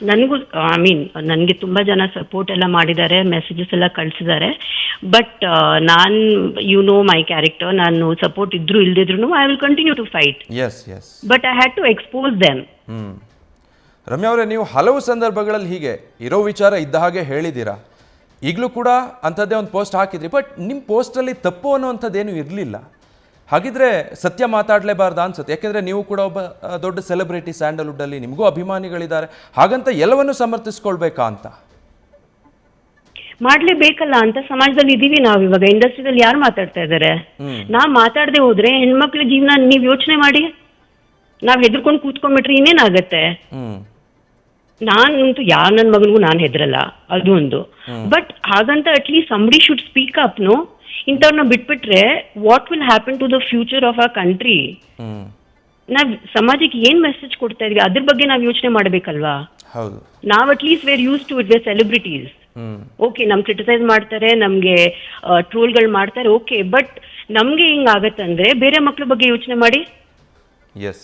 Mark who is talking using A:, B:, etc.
A: ನನಗೂ ನನಗೆ ತುಂಬ ಜನ ಸಪೋರ್ಟ್ ಎಲ್ಲ ಮಾಡಿದ್ದಾರೆ, ಮೆಸೇಜಸ್ ಎಲ್ಲ ಕಳಿಸಿದ್ದಾರೆ. ಬಟ್ ನಾನು ಮೈ ಕ್ಯಾರೆಕ್ಟರ್, ನಾನು ಸಪೋರ್ಟ್ ಇದ್ರೂ ಇಲ್ದಿದ್ರು I will continue to fight.
B: Yes yes
A: but I had to expose them.
B: Ramya ಅವರೇ, ನೀವು ಹಲವು ಸಂದರ್ಭಗಳಲ್ಲಿ ಹೀಗೆ ಇರೋ ವಿಚಾರ ಇದ್ದ ಹಾಗೆ ಹೇಳಿದ್ದೀರಾ. ಈಗಲೂ ಕೂಡ ಅಂಥದ್ದೇ ಒಂದು ಪೋಸ್ಟ್ ಹಾಕಿದ್ರಿ, ಬಟ್ ನಿಮ್ಮ ಪೋಸ್ಟಲ್ಲಿ ತಪ್ಪು ಅನ್ನುವಂಥದ್ದೇನು ಇರಲಿಲ್ಲ. ಹಾಗಿದ್ರೆ ಸತ್ಯ ಮಾತಾಡಲೇಬಾರ್ದು ಅನ್ಸುತ್ತೆ. ಯಾಕೆಂದರೆ ನೀವು ಕೂಡ ಒಬ್ಬ ದೊಡ್ಡ ಸೆಲೆಬ್ರಿಟಿ ಸ್ಯಾಂಡಲ್ವುಡ್ಡಲ್ಲಿ, ನಿಮಗೂ ಅಭಿಮಾನಿಗಳಿದ್ದಾರೆ. ಹಾಗಂತ ಎಲ್ಲವನ್ನೂ ಸಮರ್ಥಿಸ್ಕೊಳ್ಬೇಕಾ ಅಂತ?
A: ಮಾಡ್ಲೇಬೇಕಲ್ಲ, ಅಂತ ಸಮಾಜದಲ್ಲಿ ಇದೀವಿ ನಾವು. ಇವಾಗ ಇಂಡಸ್ಟ್ರಿಯಲ್ಲಿ ಯಾರು ಮಾತಾಡ್ತಾ ಇದ್ದಾರೆ? ನಾವ್ ಮಾತಾಡದೆ ಹೋದ್ರೆ ಹೆಣ್ಮಕ್ಳ ಜೀವನ ನೀವ್ ಯೋಚನೆ ಮಾಡಿ. ನಾವ್ ಹೆದರ್ಕೊಂಡು ಕೂತ್ಕೊಂಡ್ಬಿಟ್ರೆ ಇನ್ನೇನಾಗತ್ತೆ? ನಾನಂತೂ ನನ್ನ ಮಗನಿಗೂ ನಾನು ಹೆದರಲ್ಲ, ಅದು ಒಂದು. ಬಟ್ ಹಾಗಂತ at least somebody should speak up. ಇಂಥವ್ರನ್ನ ಬಿಟ್ಬಿಟ್ರೆ what will happen to the future of our country? ನಾವ್ ಸಮಾಜಕ್ಕೆ ಏನ್ ಮೆಸೇಜ್ ಕೊಡ್ತಾ ಇದೀವಿ ಅದ್ರ ಬಗ್ಗೆ ನಾವ್ ಯೋಚನೆ ಮಾಡ್ಬೇಕಲ್ವಾ? ನಾವ್ at least we're used to it, we're celebrities. Okay, ನಮ್ ಕ್ರಿಟಿಸೈಸ್ ಮಾಡ್ತಾರೆ, ನಮ್ಗೆ ಟ್ರೋಲ್ಗಳು ಮಾಡ್ತಾರೆ, ಓಕೆ. ಬಟ್ ನಮ್ಗೆ ಹಿಂಗ್ ಆಗತ್ತಂದ್ರೆ ಬೇರೆ ಮಕ್ಳ ಬಗ್ಗೆ ಯೋಚನೆ ಮಾಡಿ.
B: ಎಸ್